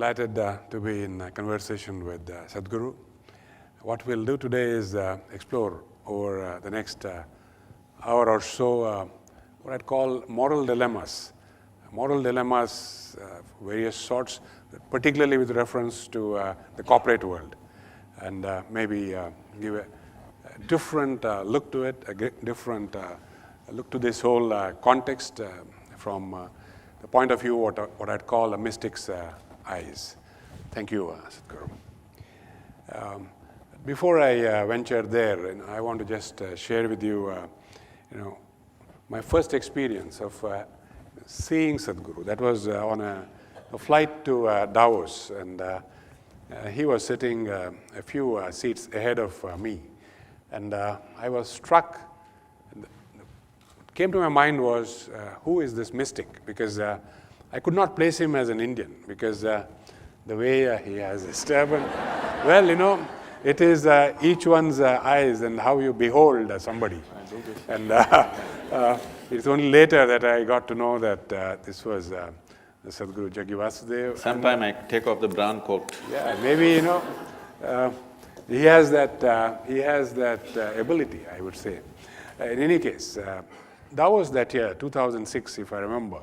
delighted to be in conversation with Sadhguru. What we'll do today is explore over the next hour or so what I'd call moral dilemmas. Moral dilemmas, various sorts, particularly with reference to the corporate world, and maybe give a different look to it, a different look to this whole context from the point of view what I'd call a mystic's eyes. Thank you, Sadhguru. Before I venture there, I want to just share with you, my first experience of seeing Sadhguru. That was on a flight to Davos, and he was sitting a few seats ahead of me, and I was struck. What came to my mind was, who is this mystic? Because I could not place him as an Indian, because the way he has his turban, well, it is each one's eyes and how you behold somebody. And it's only later that I got to know that this was the Sadhguru Jaggi. Sometime I take off the brown coat. Yeah, maybe, he has that ability, I would say. In any case, that was that year, 2006, if I remember.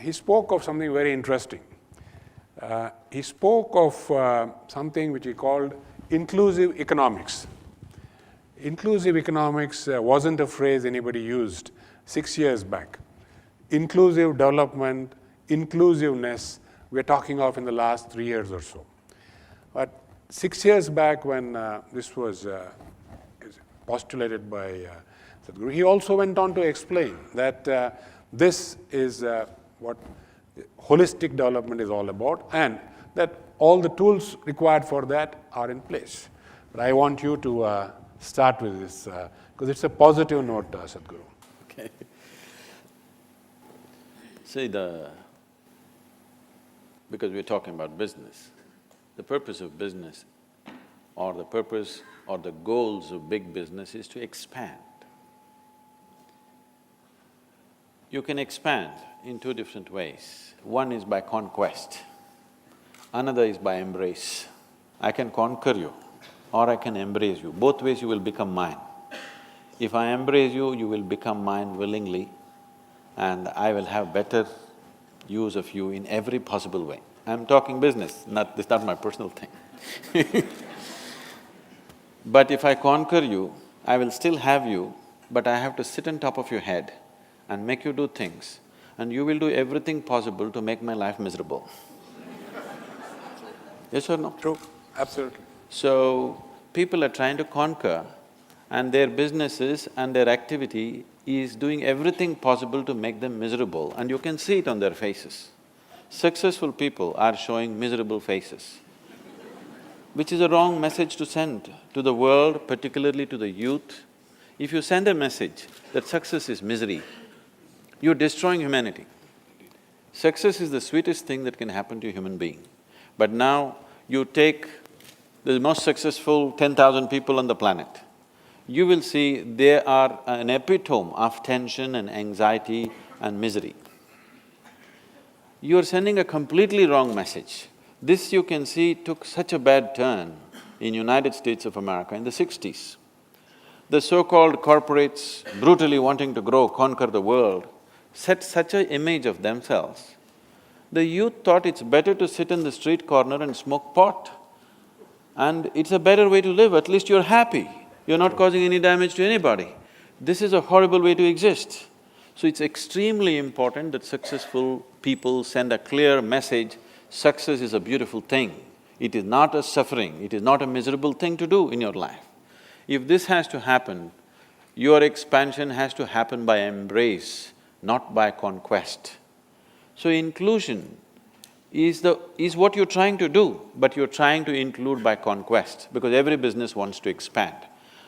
He spoke of something very interesting. He spoke of something which he called inclusive economics. Inclusive economics wasn't a phrase anybody used 6 years back. Inclusive development, inclusiveness, we're talking of in the last 3 years or so. But 6 years back when this was postulated by Sadhguru, he also went on to explain that this is what holistic development is all about, and that all the tools required for that are in place. But I want you to start with this, because it's a positive note, Sadhguru. Okay. See, because we're talking about business, the purpose of business or the purpose or the goals of big business is to expand. You can expand in two different ways. One is by conquest, another is by embrace. I can conquer you or I can embrace you. Both ways you will become mine. If I embrace you, you will become mine willingly, and I will have better use of you in every possible way. I'm talking business, this is not my personal thing. But if I conquer you, I will still have you, but I have to sit on top of your head and make you do things, and you will do everything possible to make my life miserable. Yes or no? True, absolutely. So, people are trying to conquer, and their businesses and their activity is doing everything possible to make them miserable, and you can see it on their faces. Successful people are showing miserable faces, which is a wrong message to send to the world, particularly to the youth. If you send a message that success is misery, you're destroying humanity. Success is the sweetest thing that can happen to a human being. But now, you take the most successful 10,000 people on the planet, you will see they are an epitome of tension and anxiety and misery. You are sending a completely wrong message. This you can see took such a bad turn in United States of America in the 60s. The so-called corporates brutally wanting to grow, conquer the world, set such an image of themselves. The youth thought it's better to sit in the street corner and smoke pot. And it's a better way to live, at least you're happy, you're not causing any damage to anybody. This is a horrible way to exist. So it's extremely important that successful people send a clear message, success is a beautiful thing. It is not a suffering, it is not a miserable thing to do in your life. If this has to happen, your expansion has to happen by embrace, not by conquest. So inclusion is what you're trying to do, but you're trying to include by conquest, because every business wants to expand.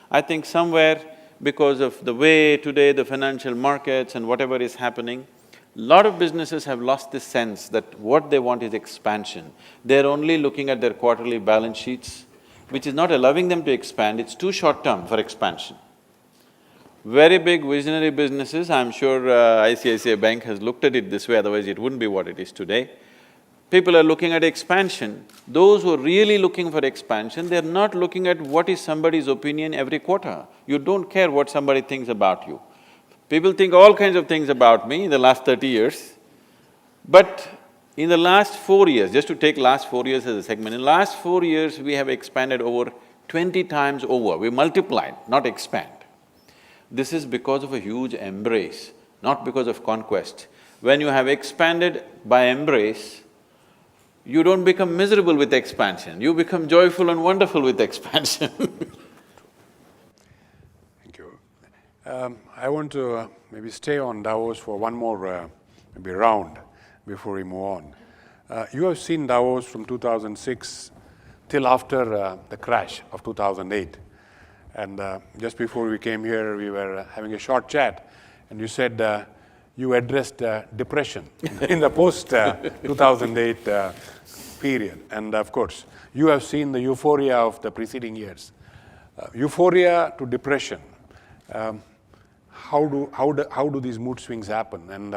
I think somewhere, because of the way today the financial markets and whatever is happening, lot of businesses have lost this sense that what they want is expansion. They're only looking at their quarterly balance sheets, which is not allowing them to expand, it's too short-term for expansion. Very big visionary businesses, I'm sure ICICI Bank has looked at it this way, otherwise it wouldn't be what it is today. People are looking at expansion. Those who are really looking for expansion, they're not looking at what is somebody's opinion every quarter. You don't care what somebody thinks about you. People think all kinds of things about me in the last 30 years, but in the last 4 years, just to take last 4 years as a segment, in the last 4 years we have expanded over 20 times over, we multiplied, not expand. This is because of a huge embrace, not because of conquest. When you have expanded by embrace, you don't become miserable with expansion, you become joyful and wonderful with expansion. Thank you. I want to maybe stay on Davos for one more maybe round before we move on. You have seen Davos from 2006 till after the crash of 2008. And just before we came here, we were having a short chat, and you said you addressed depression in the post-2008 period. And of course, you have seen the euphoria of the preceding years. Euphoria to depression, how do these mood swings happen? And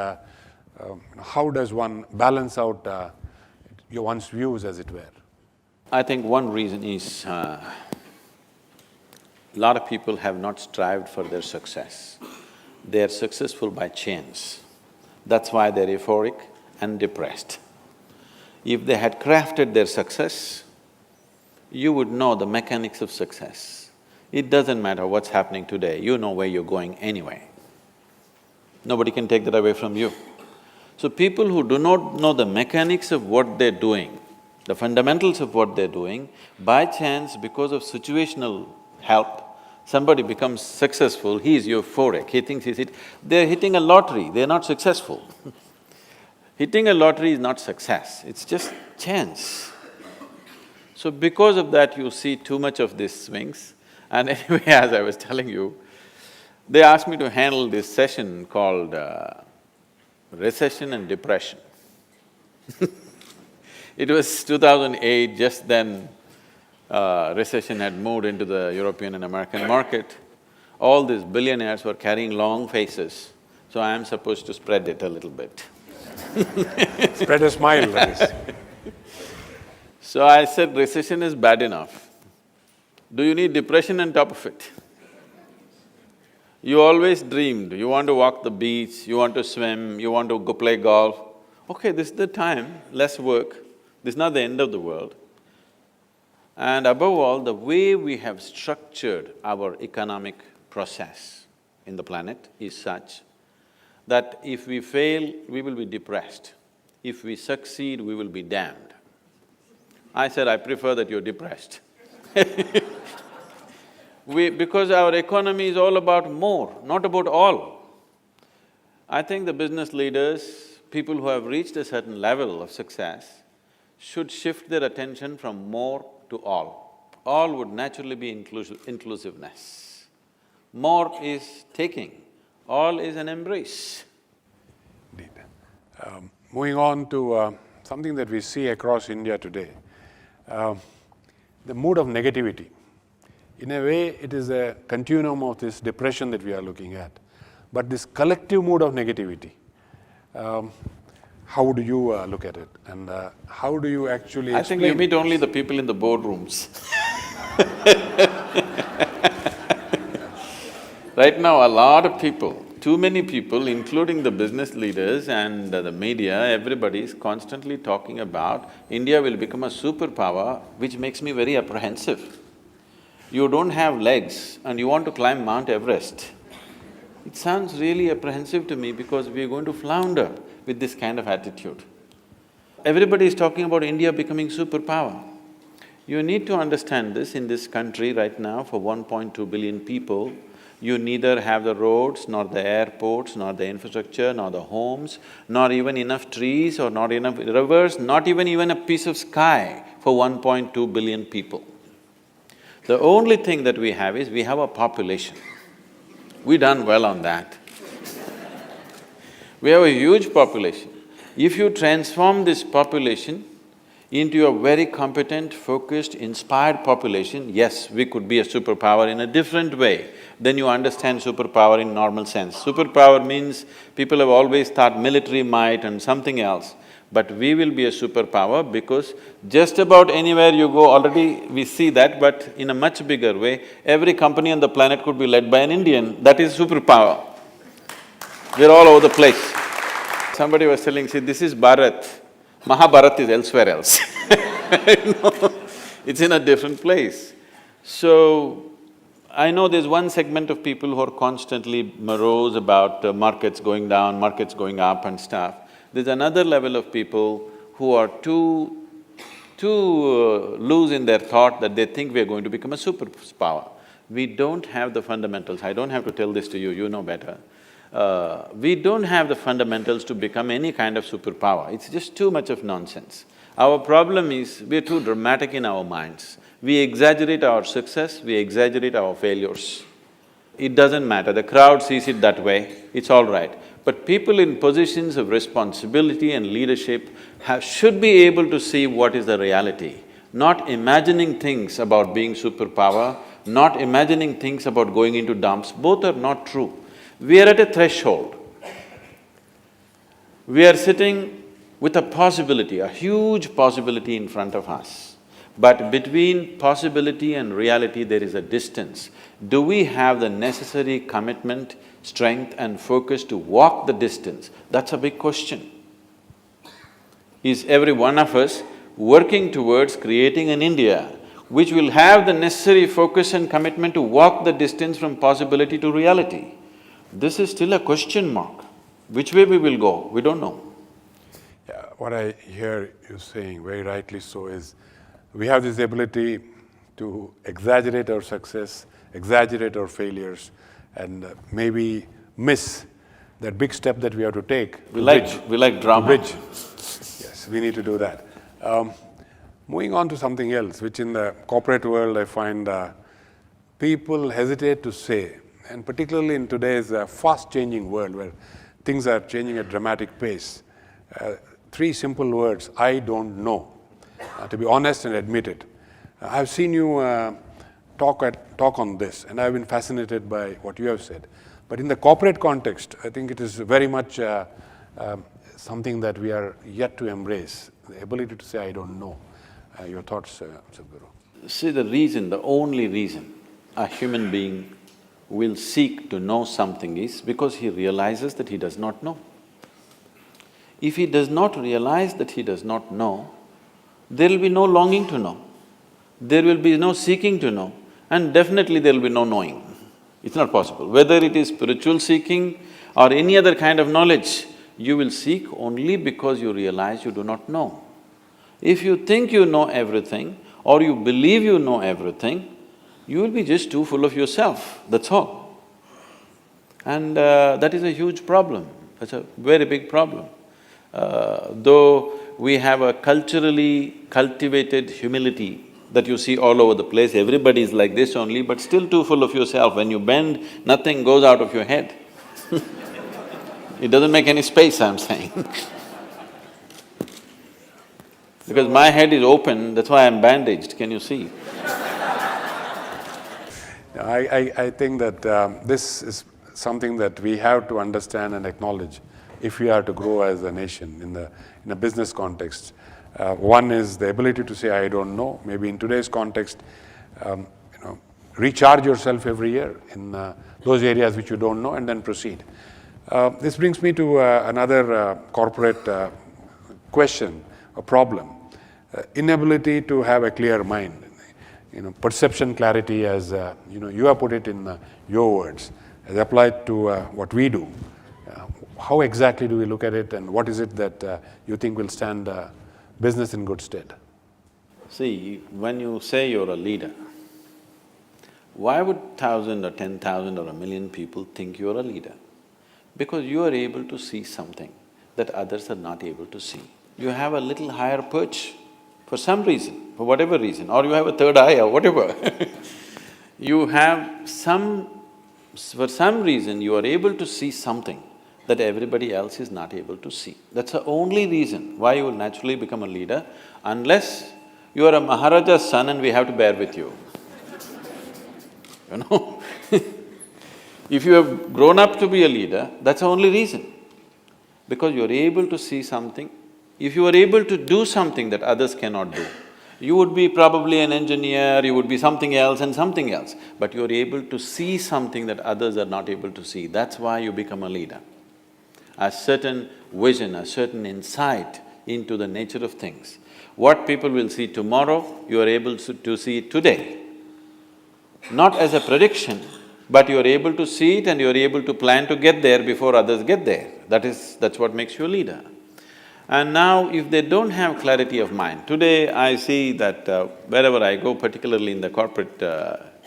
how does one balance out one's views, as it were? I think one reason is a lot of people have not strived for their success. They are successful by chance. That's why they're euphoric and depressed. If they had crafted their success, you would know the mechanics of success. It doesn't matter what's happening today, you know where you're going anyway. Nobody can take that away from you. So people who do not know the mechanics of what they're doing, the fundamentals of what they're doing, by chance, because of situational help, somebody becomes successful, he is euphoric, he thinks they're hitting a lottery, they're not successful. Hitting a lottery is not success, it's just chance. So because of that, you see too much of these swings. And anyway, as I was telling you, they asked me to handle this session called recession and depression. It was 2008, just then recession had moved into the European and American market. All these billionaires were carrying long faces, so I am supposed to spread it a little bit. Spread a smile, that is. So I said, recession is bad enough. Do you need depression on top of it? You always dreamed, you want to walk the beach, you want to swim, you want to go play golf. Okay, this is the time, less work, this is not the end of the world. And above all, the way we have structured our economic process in the planet is such that if we fail, we will be depressed. If we succeed, we will be damned. I said, I prefer that you're depressed. Because our economy is all about more, not about all. I think the business leaders, people who have reached a certain level of success, should shift their attention from more to all. All would naturally be inclusiveness. More is taking, all is an embrace. Indeed. Moving on to something that we see across India today, the mood of negativity. In a way, it is a continuum of this depression that we are looking at. But this collective mood of negativity, how do you look at it? And how do you actually I think you meet only the people in the boardrooms. Right now, a lot of people, too many people, including the business leaders and the media, everybody is constantly talking about India will become a superpower, which makes me very apprehensive. You don't have legs and you want to climb Mount Everest. It sounds really apprehensive to me because we are going to flounder with this kind of attitude. Everybody is talking about India becoming superpower. You need to understand this in this country right now for 1.2 billion people. You neither have the roads, nor the airports, nor the infrastructure, nor the homes, nor even enough trees or not enough rivers, not even a piece of sky for 1.2 billion people. The only thing that we have is we have a population. We've done well on that. We have a huge population. If you transform this population into a very competent, focused, inspired population, yes, we could be a superpower in a different way than you understand superpower in normal sense. Superpower means people have always thought military might and something else. But we will be a superpower because just about anywhere you go, already we see that, but in a much bigger way, every company on the planet could be led by an Indian, that is superpower. We're all over the place. Somebody was telling, see, this is Bharat, Mahabharat is elsewhere else. You know, it's in a different place. So, I know there's one segment of people who are constantly morose about markets going down, markets going up and stuff. There's another level of people who are too loose in their thought that they think we're going to become a superpower. We don't have the fundamentals. I don't have to tell this to you, you know better. We don't have the fundamentals to become any kind of superpower. It's just too much of nonsense. Our problem is, we're too dramatic in our minds. We exaggerate our success, we exaggerate our failures. It doesn't matter, the crowd sees it that way, it's all right. But people in positions of responsibility and leadership should be able to see what is the reality, not imagining things about being superpower, not imagining things about going into dumps, both are not true. We are at a threshold. We are sitting with a possibility, a huge possibility in front of us. But between possibility and reality, there is a distance. Do we have the necessary commitment, strength and focus to walk the distance? That's a big question. Is every one of us working towards creating an India which will have the necessary focus and commitment to walk the distance from possibility to reality? This is still a question mark. Which way we will go, we don't know. Yeah, what I hear you saying, very rightly so, is we have this ability to exaggerate our success, exaggerate our failures, and maybe miss that big step that we have to take. We like drama. Bridge. Yes, we need to do that. Moving on to something else, which in the corporate world I find people hesitate to say, and particularly in today's fast-changing world where things are changing at a dramatic pace. Three simple words: I don't know. To be honest and admit it. I've seen you talk on this, and I've been fascinated by what you have said. But in the corporate context, I think it is very much something that we are yet to embrace, the ability to say, I don't know. Your thoughts, Sadhguru? See, the reason, the only reason a human being will seek to know something is because he realizes that he does not know. If he does not realize that he does not know, there will be no longing to know, there will be no seeking to know, and definitely there will be no knowing. It's not possible. Whether it is spiritual seeking or any other kind of knowledge, you will seek only because you realize you do not know. If you think you know everything or you believe you know everything, you will be just too full of yourself, that's all. And that is a huge problem, that's a very big problem. Though we have a culturally cultivated humility that you see all over the place, everybody is like this only, but still too full of yourself. When you bend, nothing goes out of your head. It doesn't make any space, I'm saying. Because my head is open, that's why I'm bandaged, can you see? I think that this is something that we have to understand and acknowledge if we are to grow as a nation in a business context. One is the ability to say, I don't know. Maybe in today's context, recharge yourself every year in those areas which you don't know and then proceed. This brings me to another corporate question, a problem. Inability to have a clear mind. Perception clarity, as you have put it in your words, as applied to what we do. How exactly do we look at it, and what is it that you think will stand business in good stead? See, when you say you're a leader, why would 1,000 or 10,000 or 1,000,000 people think you're a leader? Because you are able to see something that others are not able to see. You have a little higher perch for some reason, for whatever reason, or you have a third eye or whatever. You have for some reason you are able to see something that everybody else is not able to see. That's the only reason why you will naturally become a leader, unless you are a Maharaja's son and we have to bear with you. If you have grown up to be a leader, that's the only reason. Because you're able to see something If you are able to do something that others cannot do, you would be probably an engineer, you would be something else and something else, but you're able to see something that others are not able to see. That's why you become a leader. A certain vision, a certain insight into the nature of things. What people will see tomorrow, you are able to see it today. Not as a prediction, but you are able to see it and you are able to plan to get there before others get there. That's what makes you a leader. And now, if they don't have clarity of mind, today I see that wherever I go, particularly in the corporate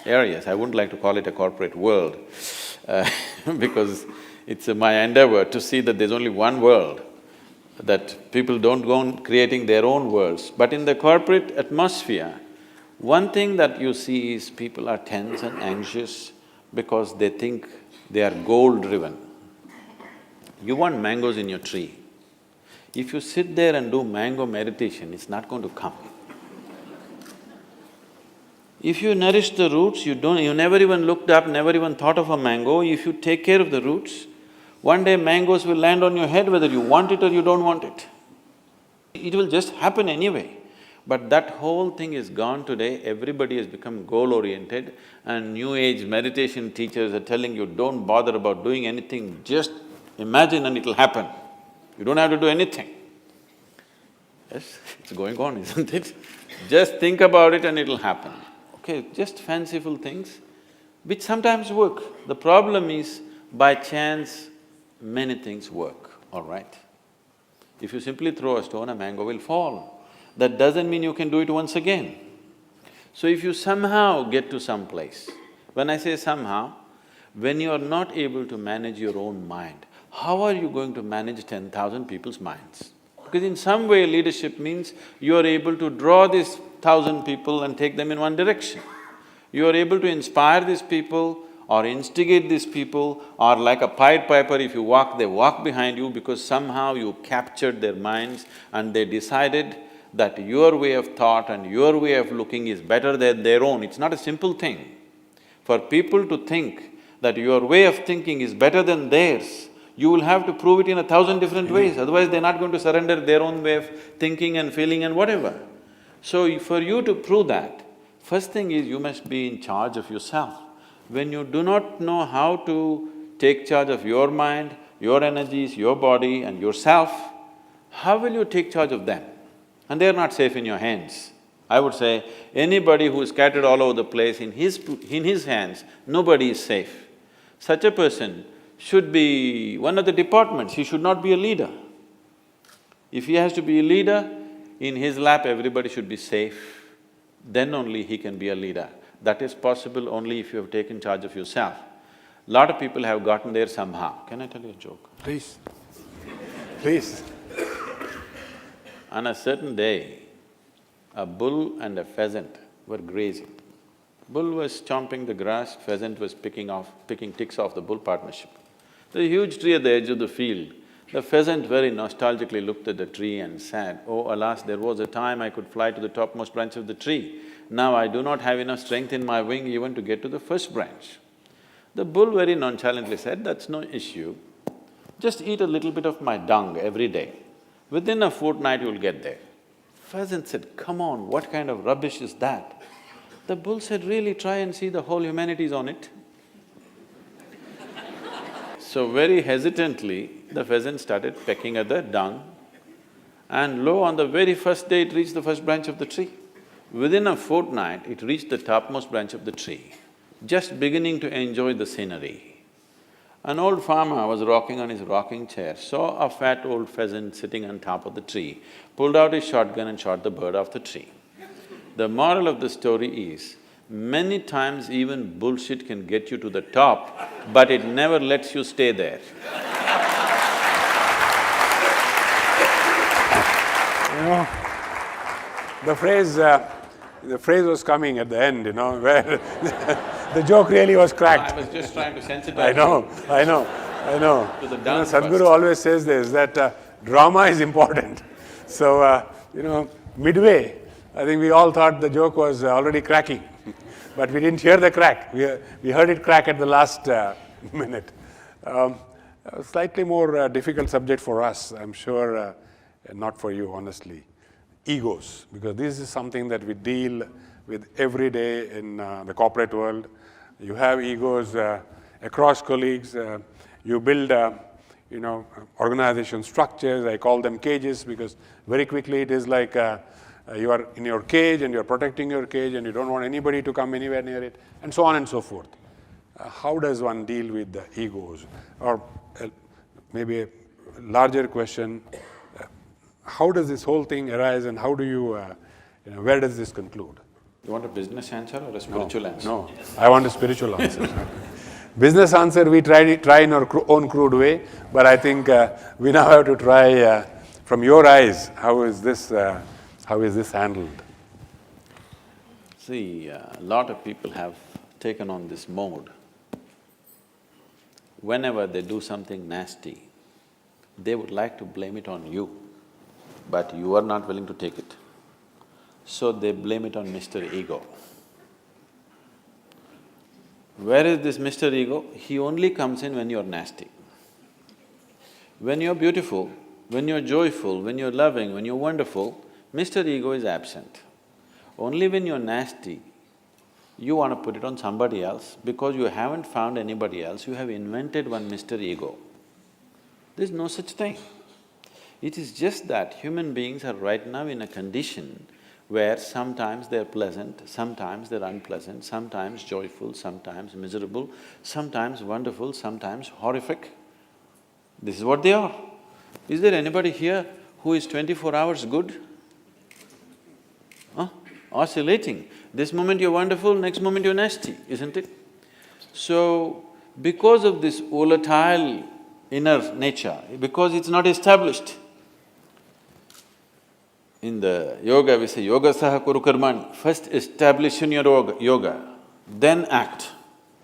areas, I wouldn't like to call it a corporate world because it's my endeavor to see that there's only one world, that people don't go on creating their own worlds. But in the corporate atmosphere, one thing that you see is people are tense and anxious because they think they are goal-driven. You want mangoes in your tree. If you sit there and do mango meditation, it's not going to come. If you nourish the roots, you never even looked up, never even thought of a mango, if you take care of the roots, one day mangoes will land on your head whether you want it or you don't want it. It will just happen anyway. But that whole thing is gone today, everybody has become goal-oriented and new age meditation teachers are telling you, don't bother about doing anything, just imagine and it'll happen. You don't have to do anything. Yes, it's going on, isn't it? Just think about it and it'll happen. Okay, just fanciful things, which sometimes work. The problem is, by chance, many things work, all right? If you simply throw a stone, a mango will fall. That doesn't mean you can do it once again. So if you somehow get to some place, when I say somehow, when you are not able to manage your own mind, how are you going to manage 10,000 people's minds? Because in some way leadership means you are able to draw these 1,000 people and take them in one direction. You are able to inspire these people or instigate these people, or like a Pied Piper, if you walk, they walk behind you because somehow you captured their minds and they decided that your way of thought and your way of looking is better than their own. It's not a simple thing. For people to think that your way of thinking is better than theirs, you will have to prove it in 1,000 different ways, otherwise they're not going to surrender their own way of thinking and feeling and whatever. So for you to prove that, first thing is you must be in charge of yourself. When you do not know how to take charge of your mind, your energies, your body and yourself, how will you take charge of them? And they're not safe in your hands. I would say, anybody who is scattered all over the place, in his hands, nobody is safe. Such a person should be one of the departments, he should not be a leader. If he has to be a leader, in his lap everybody should be safe, then only he can be a leader. That is possible only if you have taken charge of yourself. Lot of people have gotten there somehow. Can I tell you a joke? Please. Please. On a certain day, a bull and a pheasant were grazing. Bull was chomping the grass, pheasant was picking ticks off the bull partnership. There's a huge tree at the edge of the field. The pheasant very nostalgically looked at the tree and said, "Oh, alas, there was a time I could fly to the topmost branch of the tree. Now I do not have enough strength in my wing even to get to the first branch." The bull very nonchalantly said, "That's no issue. Just eat a little bit of my dung every day. Within a fortnight you'll get there." Pheasant said, "Come on, what kind of rubbish is that?" The bull said, "Really, try and see, the whole humanity is on it." So very hesitantly, the pheasant started pecking at the dung, and lo, on the very first day it reached the first branch of the tree. Within a fortnight, it reached the topmost branch of the tree, just beginning to enjoy the scenery. An old farmer was rocking on his rocking chair, saw a fat old pheasant sitting on top of the tree, pulled out his shotgun and shot the bird off the tree. The moral of the story is, many times even bullshit can get you to the top, but it never lets you stay there. You know, the phrase was coming at the end, you know, where the joke really was cracked. I was just trying to sensitize I know. to the dung Sadhguru first. always says this, that drama is important. So, midway, I think we all thought the joke was already cracking, but we didn't hear the crack. We heard it crack at the last minute. A slightly more difficult subject for us. I'm sure and not for you, honestly, egos, because this is something that we deal with every day in the corporate world. You have egos across colleagues. You build, organization structures. I call them cages because very quickly it is like you are in your cage and you're protecting your cage and you don't want anybody to come anywhere near it, and so on and so forth. How does one deal with the egos? Or maybe a larger question, how does this whole thing arise and how do you, where does this conclude? You want a business answer or a spiritual answer? No, I want a spiritual answer. Business answer we try in our own crude way, but I think we now have to try from your eyes, how is this handled? See, a lot of people have taken on this mode. Whenever they do something nasty, they would like to blame it on you, but you are not willing to take it. So they blame it on Mr. Ego. Where is this Mr. Ego? He only comes in when you're nasty. When you're beautiful, when you're joyful, when you're loving, when you're wonderful, Mr. Ego is absent. Only when you're nasty, you want to put it on somebody else because you haven't found anybody else, you have invented one Mr. Ego. There's no such thing. It is just that human beings are right now in a condition where sometimes they're pleasant, sometimes they're unpleasant, sometimes joyful, sometimes miserable, sometimes wonderful, sometimes horrific. This is what they are. Is there anybody here who is 24 hours good? Oscillating. This moment you're wonderful, next moment you're nasty, isn't it? So, because of this volatile inner nature, because it's not established, in the yoga we say, yoga saha kuru karmani, first establish in your yoga, then act.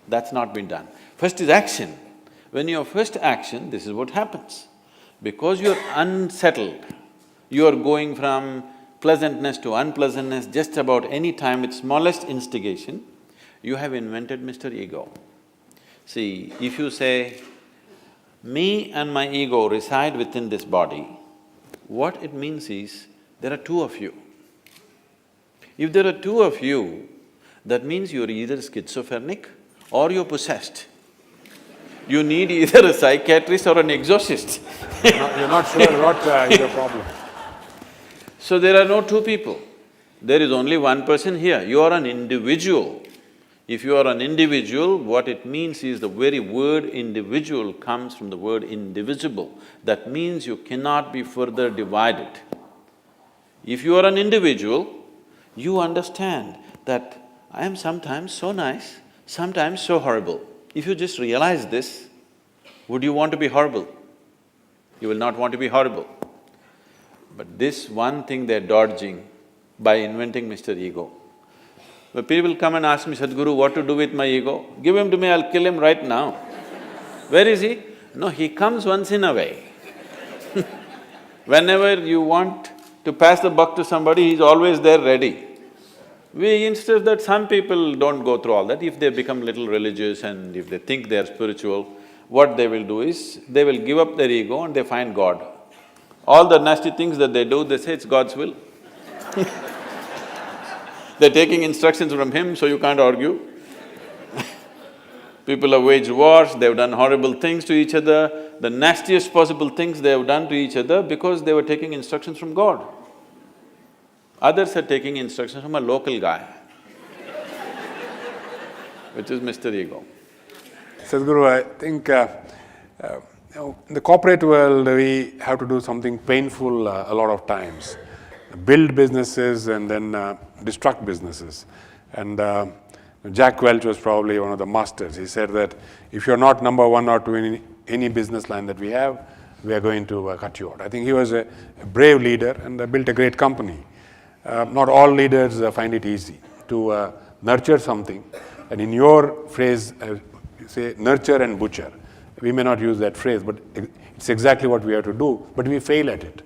That's not been done. First is action. When your first action, this is what happens. Because you're unsettled, you're going from pleasantness to unpleasantness just about any time with smallest instigation, you have invented Mr. Ego. See, if you say, me and my ego reside within this body, what it means is, there are two of you. If there are two of you, that means you're either schizophrenic or you're possessed. You need either a psychiatrist or an exorcist. You're not sure what is the problem. So there are no two people, there is only one person here, you are an individual. If you are an individual, what it means is the very word individual comes from the word indivisible. That means you cannot be further divided. If you are an individual, you understand that I am sometimes so nice, sometimes so horrible. If you just realize this, would you want to be horrible? You will not want to be horrible. But this one thing they're dodging by inventing Mr. Ego. When people come and ask me, Sadhguru, what to do with my ego? Give him to me, I'll kill him right now. Where is he? No, he comes once in a way. Whenever you want to pass the buck to somebody, he's always there ready. Instead of that, some people don't go through all that. If they become little religious and if they think they're spiritual, what they will do is, they will give up their ego and they find God. All the nasty things that they do, they say it's God's will. They're taking instructions from Him, so you can't argue. People have waged wars, they've done horrible things to each other, the nastiest possible things they have done to each other because they were taking instructions from God. Others are taking instructions from a local guy, which is Mr. Ego. Sadhguru, I think in the corporate world, we have to do something painful a lot of times. Build businesses and then destruct businesses. And Jack Welch was probably one of the masters. He said that if you're not number one or two in any business line that we have, we are going to cut you out. I think he was a brave leader and built a great company. Not all leaders find it easy to nurture something. And in your phrase, you say nurture and butcher. We may not use that phrase, but it's exactly what we have to do, but we fail at it.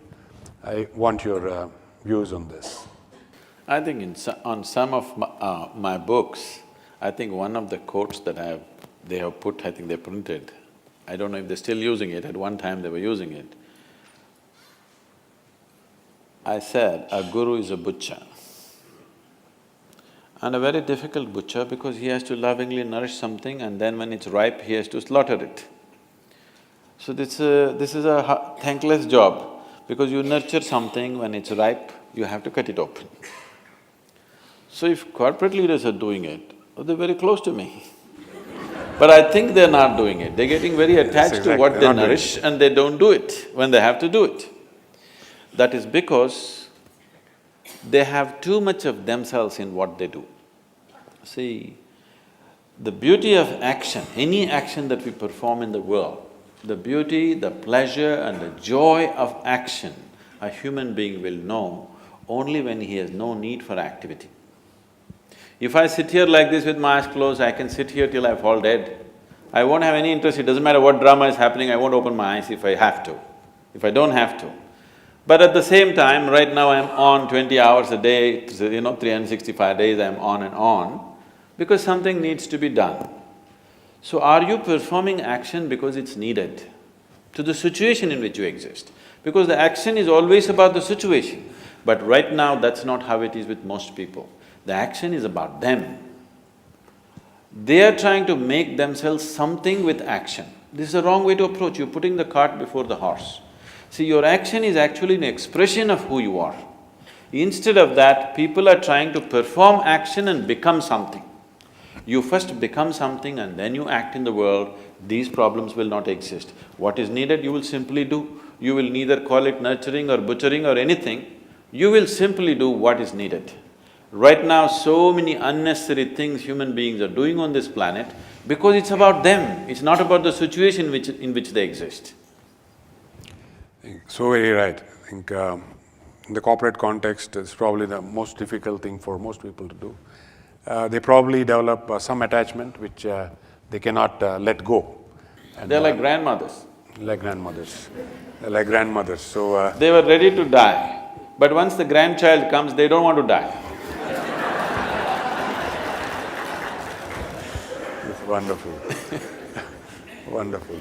I want your views on this. I think on some of my books, I think one of the quotes that they have put, I think they printed, I don't know if they're still using it, at one time they were using it. I said a guru is a butcher. And a very difficult butcher because he has to lovingly nourish something and then when it's ripe, he has to slaughter it. So this is a thankless job because you nurture something, when it's ripe, you have to cut it open. So if corporate leaders are doing it, well, they're very close to me. But I think they're not doing it, they're getting very attached to what they nourish and they don't do it when they have to do it. That is because they have too much of themselves in what they do. See, the beauty of action, any action that we perform in the world, the beauty, the pleasure and the joy of action, a human being will know only when he has no need for activity. If I sit here like this with my eyes closed, I can sit here till I fall dead. I won't have any interest, it doesn't matter what drama is happening, I won't open my eyes if I have to, if I don't have to. But at the same time, right now I'm on 20 hours a day, 365 days I'm on and on, because something needs to be done. So are you performing action because it's needed to the situation in which you exist? Because the action is always about the situation, but right now that's not how it is with most people. The action is about them. They are trying to make themselves something with action. This is the wrong way to approach, you're putting the cart before the horse. See, your action is actually an expression of who you are. Instead of that, people are trying to perform action and become something. You first become something and then you act in the world, these problems will not exist. What is needed, you will simply do. You will neither call it nurturing or butchering or anything, you will simply do what is needed. Right now, so many unnecessary things human beings are doing on this planet because it's about them, it's not about the situation in which they exist. So very right. I think in the corporate context, it's probably the most difficult thing for most people to do. They probably develop some attachment which they cannot let go. And they're like grandmothers. Like grandmothers. They're like grandmothers, so… They were ready to die, but once the grandchild comes, they don't want to die. It's wonderful. Wonderful.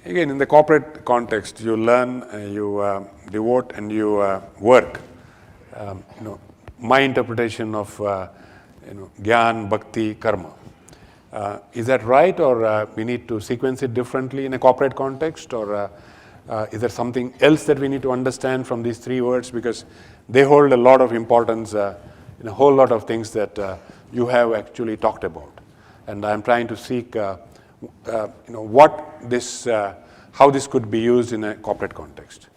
Again, in the corporate context, you learn, you devote and you work. My interpretation of gyan, bhakti, karma. Is that right, or we need to sequence it differently in a corporate context, or is there something else that we need to understand from these three words, because they hold a lot of importance in a whole lot of things that you have actually talked about. And I'm trying to seek how this could be used in a corporate context.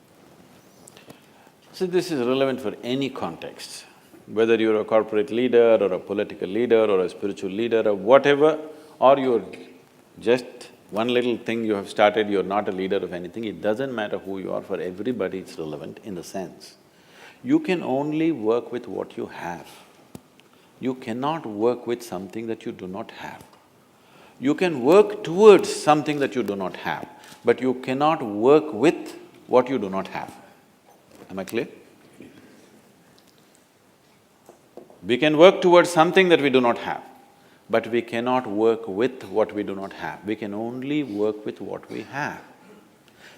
So this is relevant for any context, whether you're a corporate leader or a political leader or a spiritual leader or whatever, or you're just one little thing you have started, you're not a leader of anything, it doesn't matter who you are, for everybody it's relevant in the sense, you can only work with what you have. You cannot work with something that you do not have. You can work towards something that you do not have, but you cannot work with what you do not have. Am I clear? We can work towards something that we do not have, but we cannot work with what we do not have. We can only work with what we have.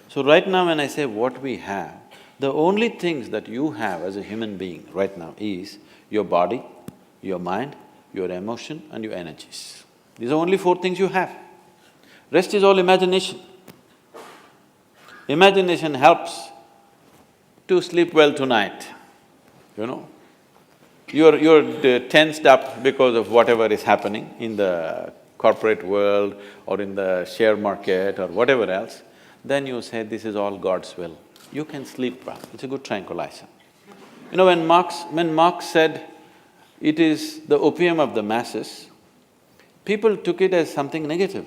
So right now when I say what we have, the only things that you have as a human being right now is your body, your mind, your emotion and your energies. These are only four things you have. Rest is all imagination. Imagination helps to sleep well tonight, You're tensed up because of whatever is happening in the corporate world or in the share market or whatever else, then you say, this is all God's will. You can sleep well, it's a good tranquilizer. When Marx said it is the opium of the masses, people took it as something negative.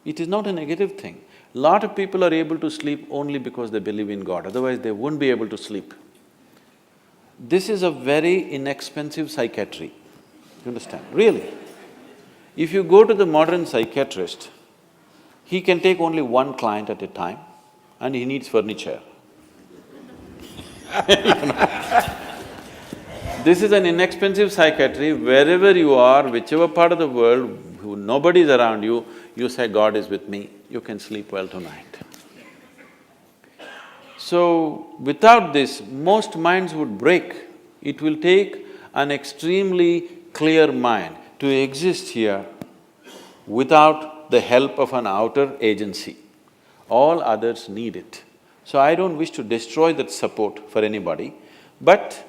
It is not a negative thing. Lot of people are able to sleep only because they believe in God, otherwise they wouldn't be able to sleep. This is a very inexpensive psychiatry, you understand, really. If you go to the modern psychiatrist, he can take only one client at a time and he needs furniture. This is an inexpensive psychiatry. Wherever you are, whichever part of the world, nobody is around you, you say, God is with me, you can sleep well tonight. So, without this, most minds would break. It will take an extremely clear mind to exist here without the help of an outer agency. All others need it. So I don't wish to destroy that support for anybody, but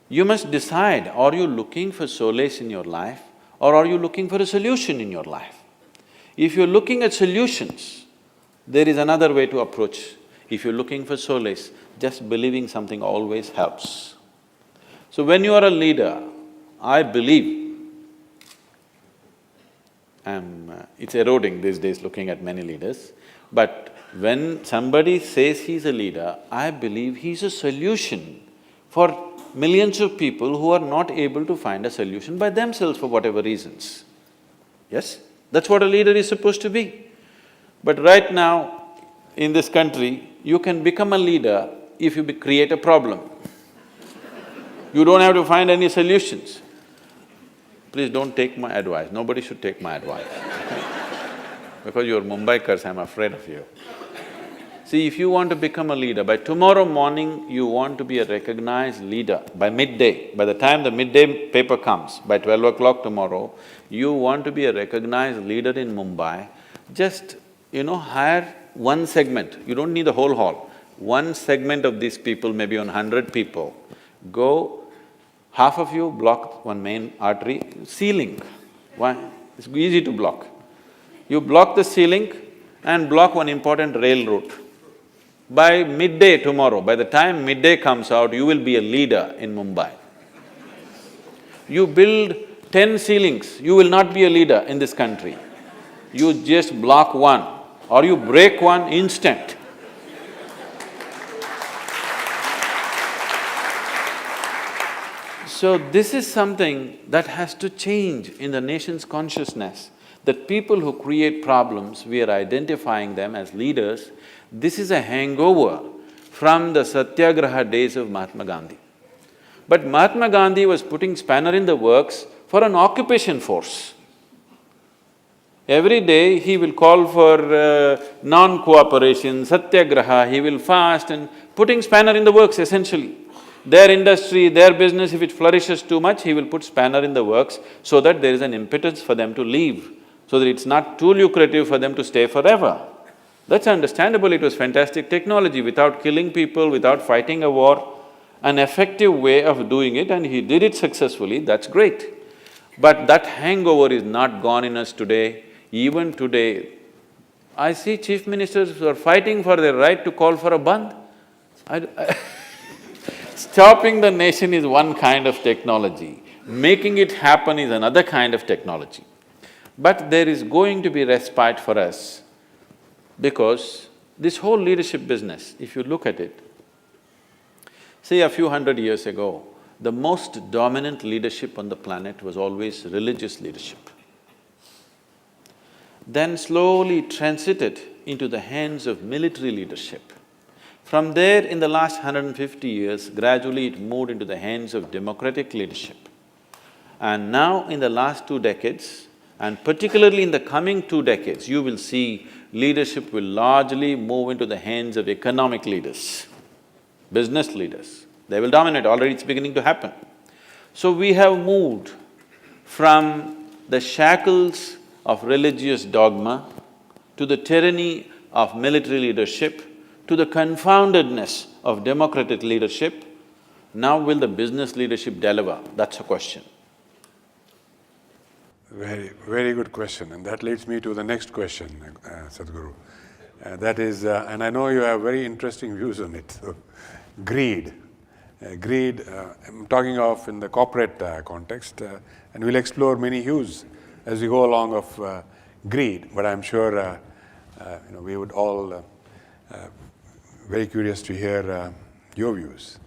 you must decide, are you looking for solace in your life or are you looking for a solution in your life? If you're looking at solutions, there is another way to approach. If you're looking for solace, just believing something always helps. So when you are a leader, I believe, it's eroding these days looking at many leaders, but when somebody says he's a leader, I believe he's a solution for millions of people who are not able to find a solution by themselves for whatever reasons. Yes? That's what a leader is supposed to be. But right now, in this country, you can become a leader if you create a problem. You don't have to find any solutions. Please don't take my advice, nobody should take my advice because you're Mumbaikars, I'm afraid of you. See, if you want to become a leader, by tomorrow morning you want to be a recognized leader, by midday, by the time the midday paper comes, by 12 o'clock tomorrow, you want to be a recognized leader in Mumbai, just, hire one segment, you don't need the whole hall. One segment of these people, maybe on 100 people, go, half of you block one main artery, ceiling. Why? It's easy to block. You block the ceiling and block one important rail route. By midday tomorrow, by the time midday comes out, you will be a leader in Mumbai. You build 10 ceilings, you will not be a leader in this country. You just block one or you break one instant. So this is something that has to change in the nation's consciousness, that people who create problems, we are identifying them as leaders. This is a hangover from the Satyagraha days of Mahatma Gandhi. But Mahatma Gandhi was putting spanner in the works for an occupation force. Every day he will call for non-cooperation, satyagraha, he will fast and putting spanner in the works essentially. Their industry, their business, if it flourishes too much, he will put spanner in the works so that there is an impetus for them to leave, so that it's not too lucrative for them to stay forever. That's understandable, it was fantastic technology, without killing people, without fighting a war, an effective way of doing it, and he did it successfully, that's great. But that hangover is not gone in us today. Even today, I see chief ministers who are fighting for their right to call for a bandh. Stopping the nation is one kind of technology, making it happen is another kind of technology. But there is going to be respite for us because this whole leadership business, if you look at it, say a few hundred years ago, the most dominant leadership on the planet was always religious leadership. Then slowly transited into the hands of military leadership. From there, in the last 150 years, gradually it moved into the hands of democratic leadership. And now in the last 2 decades, and particularly in the coming 2 decades, you will see leadership will largely move into the hands of economic leaders, business leaders. They will dominate, already it's beginning to happen. So we have moved from the shackles of religious dogma to the tyranny of military leadership to the confoundedness of democratic leadership. Now will the business leadership deliver? That's a question. Very good question, and that leads me to the next question, Sadhguru. That is, and I know you have very interesting views on it, so greed. Greed, I'm talking of in the corporate context, and we'll explore many hues as we go along of greed, but I'm sure we would all very curious to hear your views.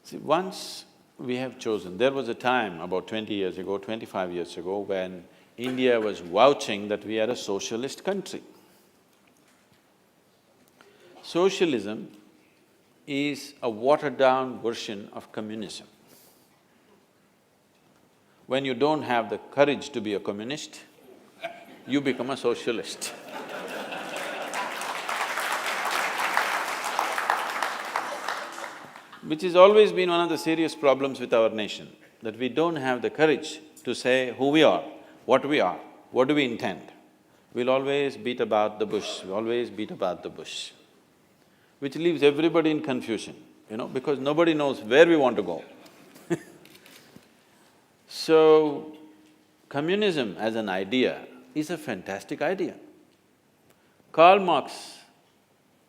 See, once we have chosen, there was a time about 20 years ago, 25 years ago, when India was vouching that we are a socialist country. Socialism is a watered-down version of communism. When you don't have the courage to be a communist, you become a socialist. which has always been one of the serious problems with our nation, that we don't have the courage to say who we are, what do we intend. We'll always beat about the bush, we always beat about the bush, which leaves everybody in confusion, because nobody knows where we want to go. So, communism as an idea is a fantastic idea. Karl Marx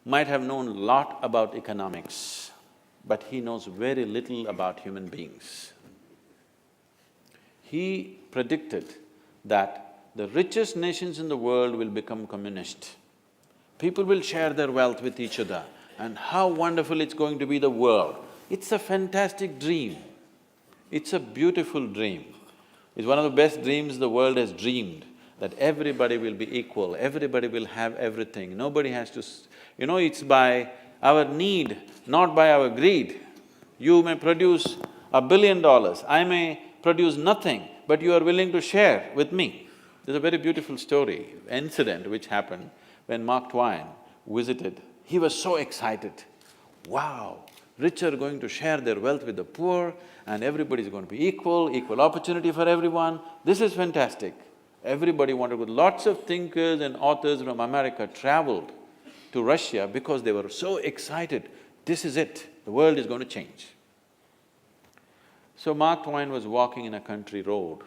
might have known a lot about economics, but he knows very little about human beings. He predicted that the richest nations in the world will become communist. People will share their wealth with each other, and how wonderful it's going to be the world. It's a fantastic dream. It's a beautiful dream. It's one of the best dreams the world has dreamed, that everybody will be equal, everybody will have everything, nobody has to… it's by our need, not by our greed. You may produce $1 billion, I may produce nothing, but you are willing to share with me. There's a very beautiful story, incident which happened when Mark Twain visited. He was so excited. Wow, rich are going to share their wealth with the poor and everybody is going to be equal opportunity for everyone. This is fantastic. Everybody wanted to go. Lots of thinkers and authors from America traveled to Russia because they were so excited. This is it, the world is going to change. So Mark Twain was walking in a country road.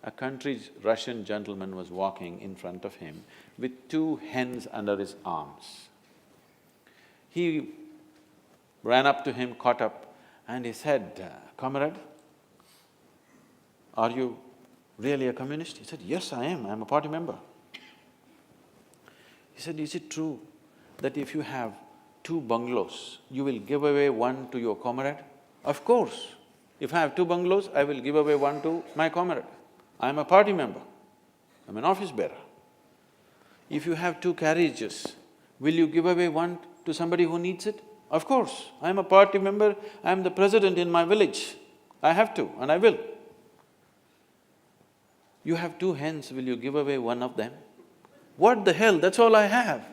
A country Russian gentleman was walking in front of him with 2 hens under his arms. He ran up to him, caught up, and he said, "Comrade, are you really a communist?" He said, "Yes, I am a party member." He said, "Is it true that if you have 2 bungalows, you will give away one to your comrade?" "Of course. If I have 2 bungalows, I will give away one to my comrade. I am a party member, I'm an office bearer." "If you have 2 carriages, will you give away one to somebody who needs it?" "Of course, I am a party member, I am the president in my village. I have to and I will." "You have 2 hens, will you give away one of them?" "What the hell, that's all I have."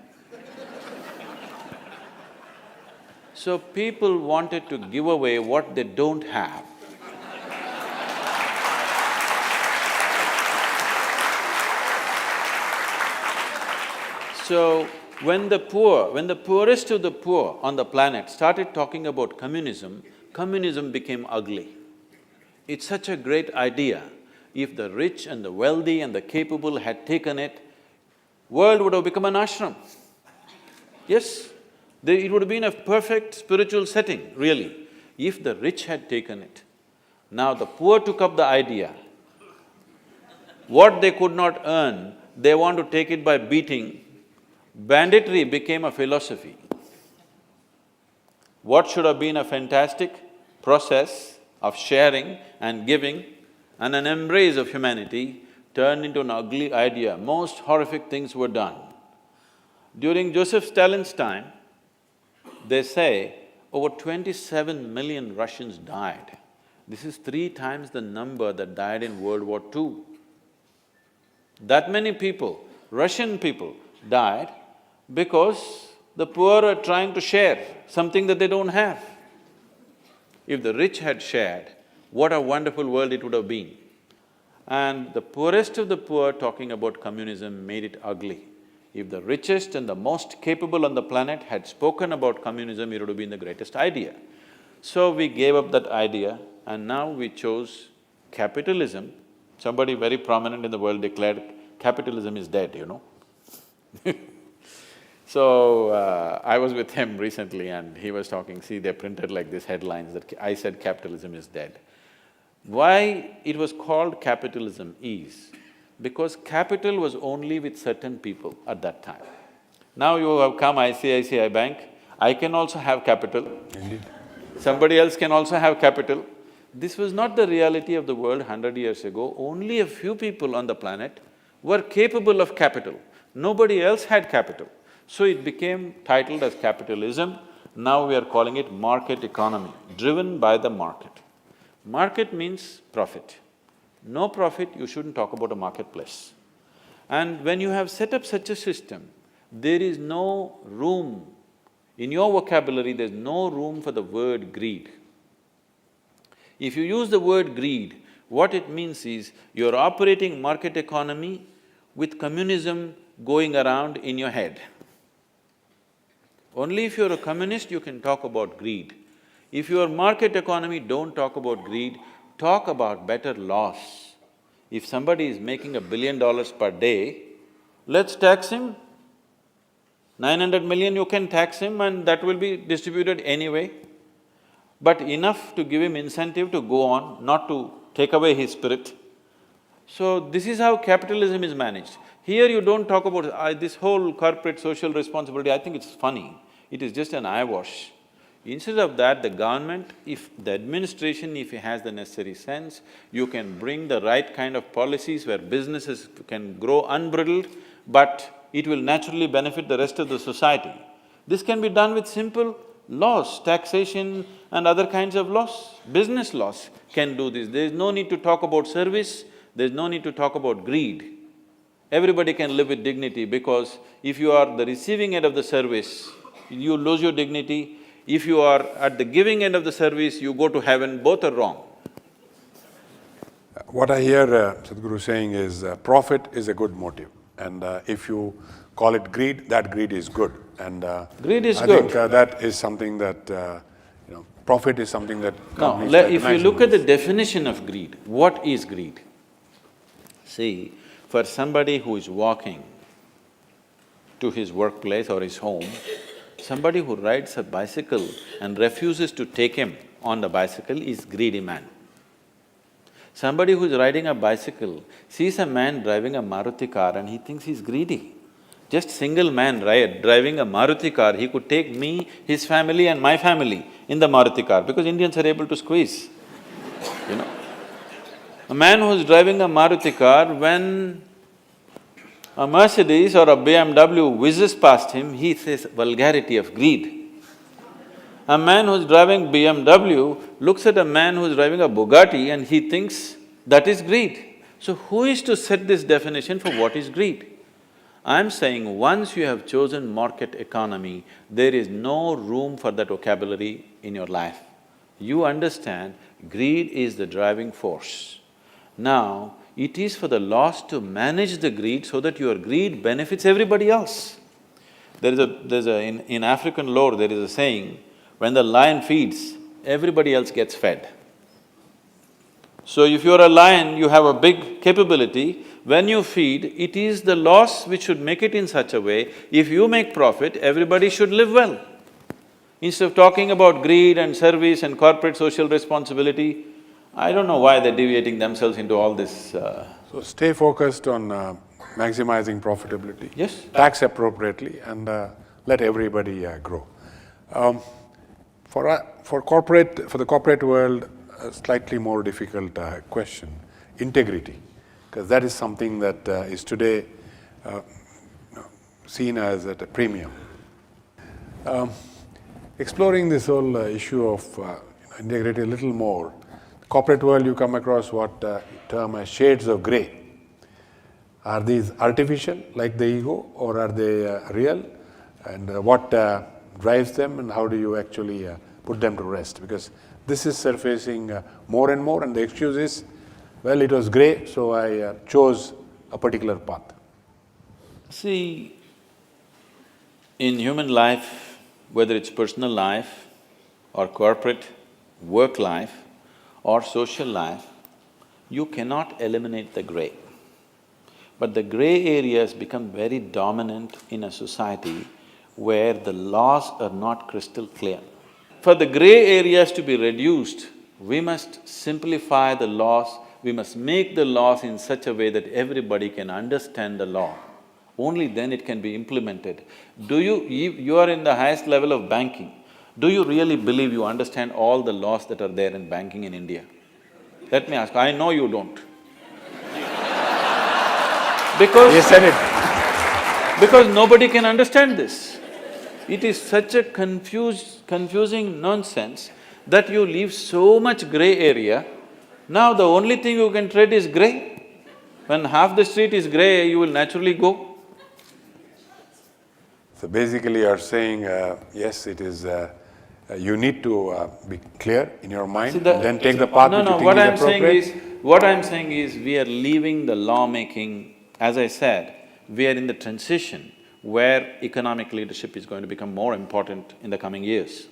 So people wanted to give away what they don't have. So, when the poorest of the poor on the planet started talking about communism, communism became ugly. It's such a great idea. If the rich and the wealthy and the capable had taken it, world would have become an ashram. Yes, it would have been a perfect spiritual setting, really, if the rich had taken it. Now the poor took up the idea. What they could not earn, they want to take it by beating. Banditry became a philosophy. What should have been a fantastic process of sharing and giving and an embrace of humanity turned into an ugly idea. Most horrific things were done. During Joseph Stalin's time, they say over 27 million Russians died. This is 3 times the number that died in World War II. That many people, Russian people, died because the poor are trying to share something that they don't have. If the rich had shared, what a wonderful world it would have been. And the poorest of the poor talking about communism made it ugly. If the richest and the most capable on the planet had spoken about communism, it would have been the greatest idea. So we gave up that idea and now we chose capitalism. Somebody very prominent in the world declared capitalism is dead, So, I was with him recently and he was talking, see, they printed like this headlines that I said capitalism is dead. Why it was called capitalism is because capital was only with certain people at that time. Now you have come ICICI Bank, I can also have capital. Indeed. Somebody else can also have capital. This was not the reality of the world 100 years ago. Only a few people on the planet were capable of capital. Nobody else had capital. So it became titled as capitalism. Now we are calling it market economy, driven by the market. Market means profit. No profit, you shouldn't talk about a marketplace. And when you have set up such a system, there is no room In your vocabulary, there's no room for the word greed. If you use the word greed, what it means is you're operating market economy with communism going around in your head. Only if you're a communist, you can talk about greed. If you're market economy, don't talk about greed, talk about better laws. If somebody is making $1 billion per day, let's tax him. 900 million, you can tax him and that will be distributed anyway. But enough to give him incentive to go on, not to take away his spirit. So this is how capitalism is managed. Here you don't talk about this whole corporate social responsibility, I think it's funny. It is just an eyewash. Instead of that, the government, if the administration, if it has the necessary sense, you can bring the right kind of policies where businesses can grow unbridled, but it will naturally benefit the rest of the society. This can be done with simple laws, taxation and other kinds of laws. Business laws can do this. There is no need to talk about service, there is no need to talk about greed. Everybody can live with dignity because if you are the receiving end of the service, you lose your dignity. If you are at the giving end of the service, you go to heaven, both are wrong. What I hear Sadhguru saying is profit is a good motive, and if you call it greed, that greed is good. And greed is I good. think that is something that, profit is something that Now, companies if you recognize look and at the use. definition of greed, what is greed? See, for somebody who is walking to his workplace or his home, somebody who rides a bicycle and refuses to take him on the bicycle is greedy man. Somebody who's riding a bicycle sees a man driving a Maruti car and he thinks he's greedy. Just single man driving a Maruti car, he could take me, his family and my family in the Maruti car because Indians are able to squeeze, you know. A man who's driving a Maruti car, when a Mercedes or a BMW whizzes past him, he says vulgarity of greed. A man who's driving BMW looks at a man who's driving a Bugatti and he thinks that is greed. So who is to set this definition for what is greed? I'm saying once you have chosen market economy, there is no room for that vocabulary in your life. You understand greed is the driving force. Now, it is for the laws to manage the greed so that your greed benefits everybody else. In African lore, there is a saying, when the lion feeds, everybody else gets fed. So if you're a lion, you have a big capability, when you feed, it is the laws which should make it in such a way, if you make profit, everybody should live well. Instead of talking about greed and service and corporate social responsibility, I don't know why they're deviating themselves into all this So stay focused on maximizing profitability. Yes. Tax appropriately and let everybody grow. For the corporate world, a slightly more difficult question, integrity, because that is something that is today seen as at a premium. Exploring this whole issue of integrity a little more, corporate world you come across what term as shades of grey. Are these artificial, like the ego, or are they real? And what drives them, and how do you actually put them to rest? Because this is surfacing more and more, and the excuse is, well, it was grey, so I chose a particular path. See, in human life, whether it's personal life or corporate, work life or social life, you cannot eliminate the grey. But the grey areas become very dominant in a society where the laws are not crystal clear. For the grey areas to be reduced, we must simplify the laws, we must make the laws in such a way that everybody can understand the law. Only then it can be implemented. You are in the highest level of banking. Do you really believe you understand all the laws that are there in banking in India? Let me ask, I know you don't. Because… He said it. Because nobody can understand this. It is such a confusing nonsense that you leave so much grey area. Now the only thing you can trade is grey. When half the street is grey, you will naturally go. So basically you're saying, yes, it is, you need to be clear in your mind and then take the path which you think is appropriate. What I'm saying is, we are leaving the lawmaking, as I said, we are in the transition where economic leadership is going to become more important in the coming years.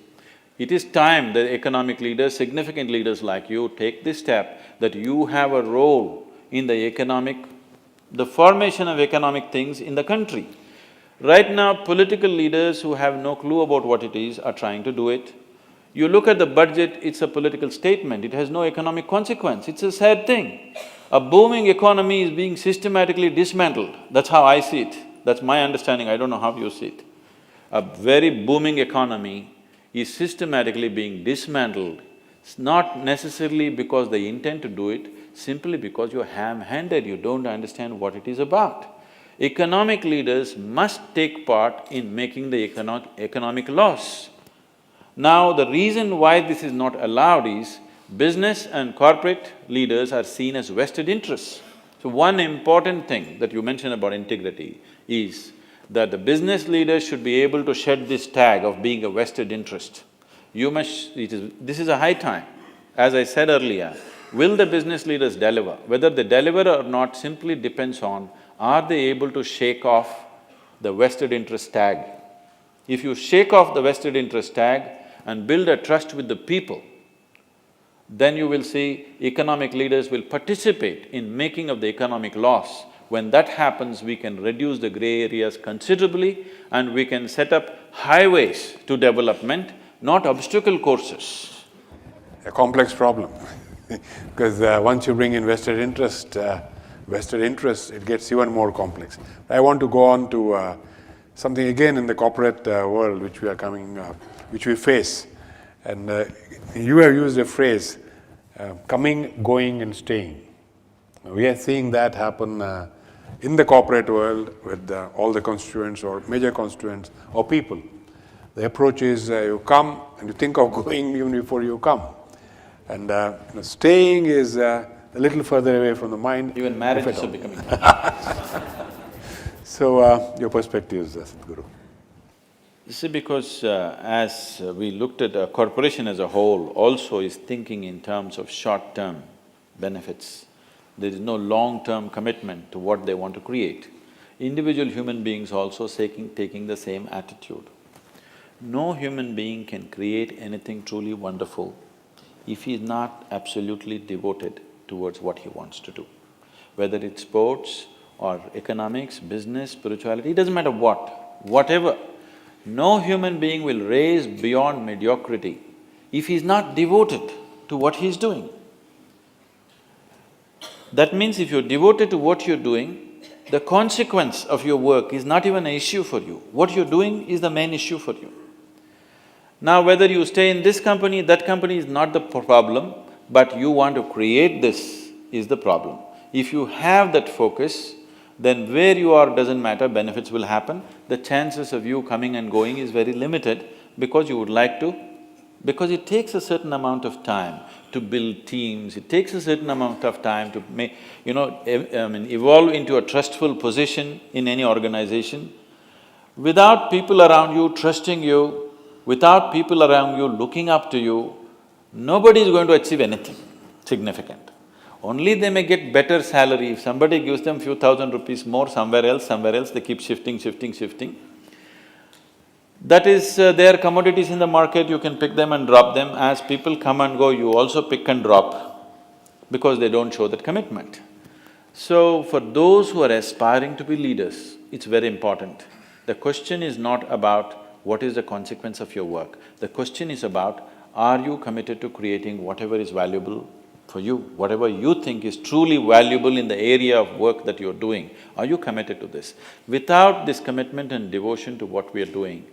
It is time that economic leaders, significant leaders like you, take this step that you have a role in the formation of economic things in the country. Right now, political leaders who have no clue about what it is are trying to do it. You look at the budget, it's a political statement, it has no economic consequence, it's a sad thing. A booming economy is being systematically dismantled, that's how I see it, that's my understanding, I don't know how you see it. A very booming economy is systematically being dismantled, it's not necessarily because they intend to do it, simply because you're ham-handed, you don't understand what it is about. Economic leaders must take part in making the economic laws. Now, the reason why this is not allowed is, business and corporate leaders are seen as vested interests. So one important thing that you mentioned about integrity is that the business leaders should be able to shed this tag of being a vested interest. This is a high time. As I said earlier, will the business leaders deliver? Whether they deliver or not simply depends on, are they able to shake off the vested interest tag? If you shake off the vested interest tag and build a trust with the people, then you will see economic leaders will participate in making of the economic laws. When that happens, we can reduce the gray areas considerably and we can set up highways to development, not obstacle courses. A complex problem because once you bring in vested interest, it gets even more complex. I want to go on to something again in the corporate world which which we face. And you have used a phrase, coming, going and staying. We are seeing that happen in the corporate world with all the constituents or major constituents or people. The approach is you come and you think of going even before you come. And staying is a little further away from the mind. Even marriage is becoming… So, your perspectives, Sadhguru. You see, because as we looked at a corporation as a whole also is thinking in terms of short-term benefits. There is no long-term commitment to what they want to create. Individual human beings also taking the same attitude. No human being can create anything truly wonderful if he is not absolutely devoted towards what he wants to do. Whether it's sports or economics, business, spirituality, it doesn't matter whatever. No human being will raise beyond mediocrity if he's not devoted to what he's doing. That means if you're devoted to what you're doing, the consequence of your work is not even an issue for you. What you're doing is the main issue for you. Now, whether you stay in this company, that company is not the problem, but you want to create this is the problem. If you have that focus, then where you are doesn't matter, benefits will happen. The chances of you coming and going is very limited because you would like to… because it takes a certain amount of time to build teams, it takes a certain amount of time to evolve into a trustful position in any organization. Without people around you trusting you, without people around you looking up to you, nobody is going to achieve anything significant. Only they may get better salary. If somebody gives them few thousand rupees more somewhere else, they keep shifting. That is their commodities in the market, you can pick them and drop them. As people come and go, you also pick and drop because they don't show that commitment. So, for those who are aspiring to be leaders, it's very important. The question is not about what is the consequence of your work. The question is about, are you committed to creating whatever is valuable for you, whatever you think is truly valuable in the area of work that you're doing, are you committed to this? Without this commitment and devotion to what we are doing,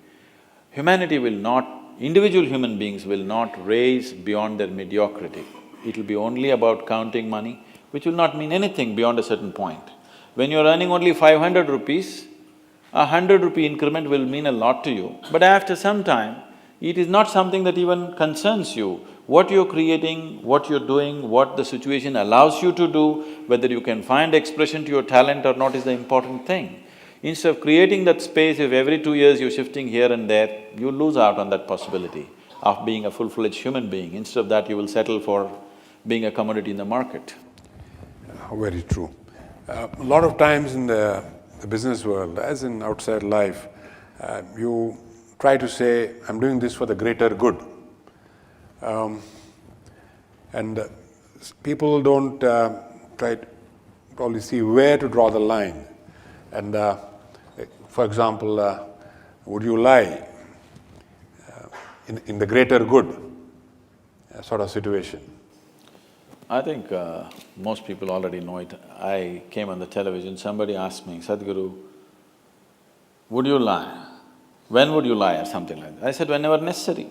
humanity will not… individual human beings will not raise beyond their mediocrity. It will be only about counting money, which will not mean anything beyond a certain point. When you're earning only 500 rupees, a 100-rupee increment will mean a lot to you, but after some time, it is not something that even concerns you. What you're creating, what you're doing, what the situation allows you to do, whether you can find expression to your talent or not is the important thing. Instead of creating that space, if every 2 years you're shifting here and there, you lose out on that possibility of being a full-fledged human being. Instead of that, you will settle for being a commodity in the market. Very true. A lot of times in the business world, as in outside life, you try to say, I'm doing this for the greater good. And people don't try to probably see where to draw the line. And for example, would you lie in the greater good sort of situation? I think most people already know it. I came on the television, somebody asked me, Sadhguru, would you lie? When would you lie or something like that? I said, whenever necessary.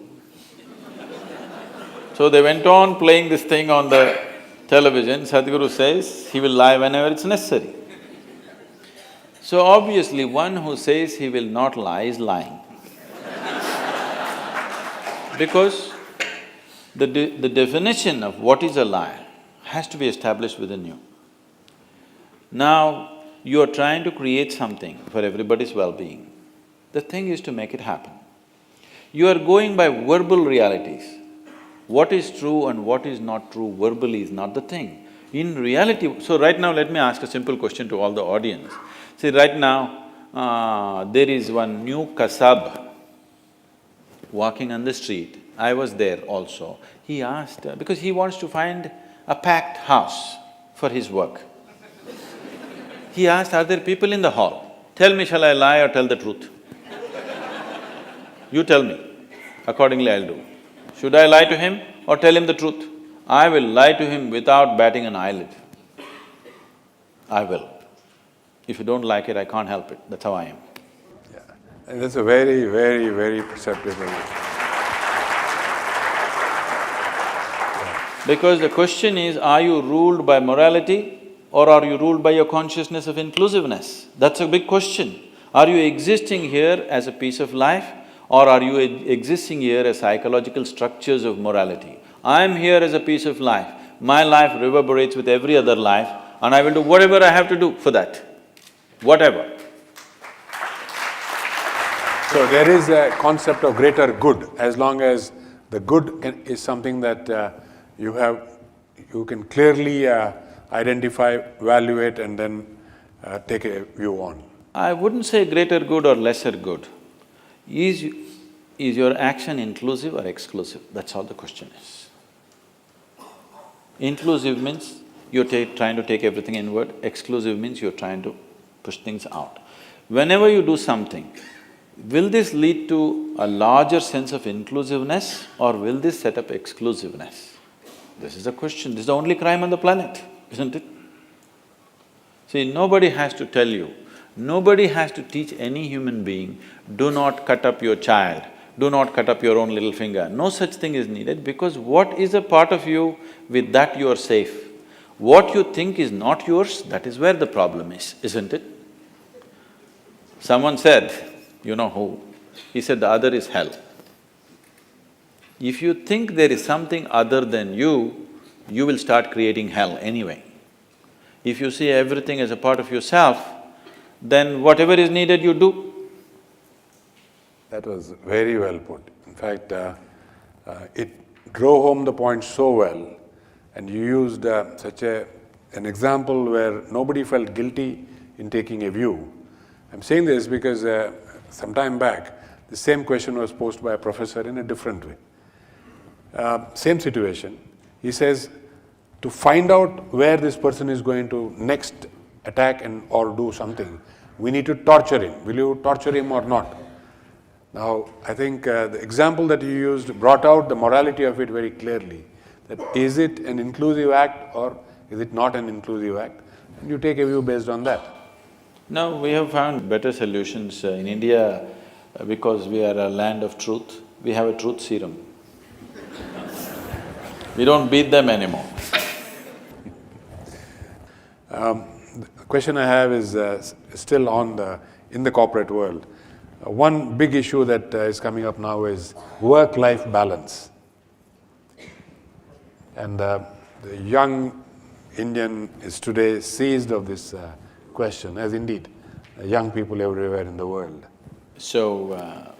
So they went on playing this thing on the television. Sadhguru says he will lie whenever it's necessary. So obviously, one who says he will not lie is lying. Because the definition of what is a lie has to be established within you. Now, you are trying to create something for everybody's well-being. The thing is to make it happen. You are going by verbal realities. What is true and what is not true verbally is not the thing. In reality… So right now, let me ask a simple question to all the audience. See, right now, there is one new kasab walking on the street. I was there also. He asked… because he wants to find a packed house for his work. He asked, are there people in the hall? Tell me, shall I lie or tell the truth? You tell me, accordingly I'll do. Should I lie to him or tell him the truth? I will lie to him without batting an eyelid. I will. If you don't like it, I can't help it, that's how I am. Yeah, and that's a very, very, very perceptible… Because the question is, are you ruled by morality or are you ruled by your consciousness of inclusiveness? That's a big question. Are you existing here as a piece of life or are you existing here as psychological structures of morality? I am here as a piece of life. My life reverberates with every other life and I will do whatever I have to do for that, whatever. So there is a concept of greater good, as long as the good is something that you can clearly identify, evaluate and then take a view on. I wouldn't say greater good or lesser good. Is your action inclusive or exclusive? That's all the question is. Inclusive means you're trying to take everything inward, exclusive means you're trying to push things out. Whenever you do something, will this lead to a larger sense of inclusiveness or will this set up exclusiveness? This is the question, this is the only crime on the planet, isn't it? See, nobody has to tell you, nobody has to teach any human being, do not cut up your child, do not cut up your own little finger. No such thing is needed because what is a part of you, with that you are safe. What you think is not yours, that is where the problem is, isn't it? Someone said, you know who, he said the other is hell. If you think there is something other than you will start creating hell anyway. If you see everything as a part of yourself, then whatever is needed you do. That was very well put. In fact, it drove home the point so well and you used such an example where nobody felt guilty in taking a view. I'm saying this because some time back, the same question was posed by a professor in a different way. Same situation. He says, to find out where this person is going to next attack or do something, we need to torture him. Will you torture him or not? Now, I think the example that you used brought out the morality of it very clearly. That is it an inclusive act or is it not an inclusive act? And you take a view based on that. No, we have found better solutions. In India, because we are a land of truth, we have a truth serum. We don't beat them anymore. The question I have is still in the corporate world. One big issue that is coming up now is work-life balance. And the young Indian is today seized of this question, as indeed young people everywhere in the world. So,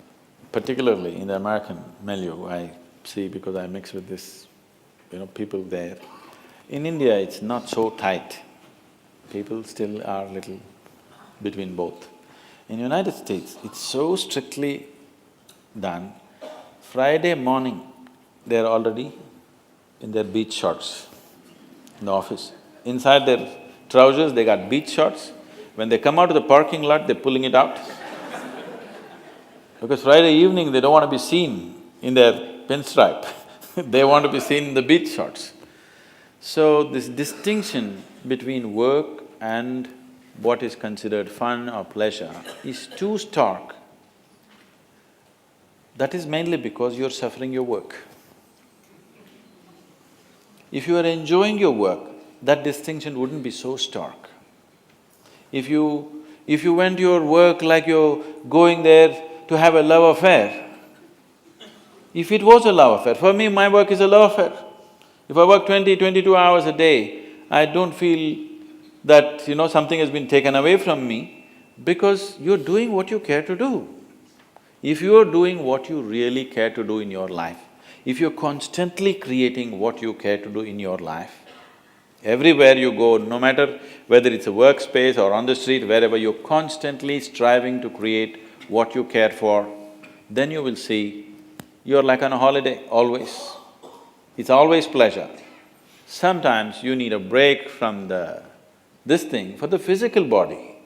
particularly in the American milieu, I see, because I mix with this, people there. In India, it's not so tight. People still are little between both. In United States, it's so strictly done. Friday morning, they're already in their beach shorts in the office. Inside their trousers, they got beach shorts. When they come out of the parking lot, they're pulling it out. Because Friday evening, they don't want to be seen in their pinstripe they want to be seen in the beach shorts. So this distinction between work and what is considered fun or pleasure is too stark. That is mainly because you're suffering your work. If you are enjoying your work, that distinction wouldn't be so stark. If you went to your work like you're going there to have a love affair, if it was a love affair, for me my work is a love affair. If I work 20, 22 hours a day, I don't feel that, something has been taken away from me, because you're doing what you care to do. If you're doing what you really care to do in your life, if you're constantly creating what you care to do in your life, everywhere you go, no matter whether it's a workspace or on the street, wherever you're constantly striving to create what you care for, then you will see you're like on a holiday, always. It's always pleasure. Sometimes you need a break from this thing for the physical body.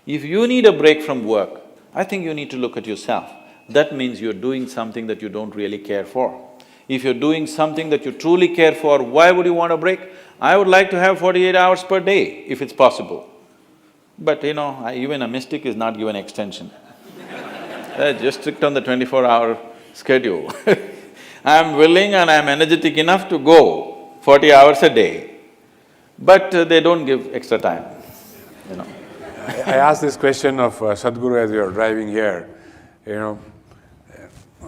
If you need a break from work, I think you need to look at yourself. That means you're doing something that you don't really care for. If you're doing something that you truly care for, why would you want a break? I would like to have 48 hours per day, if it's possible. But even a mystic is not given extension. They're just strict on the 24-hour schedule. I'm willing and I'm energetic enough to go 40 hours a day, but they don't give extra time, I asked this question of Sadhguru as we were driving here,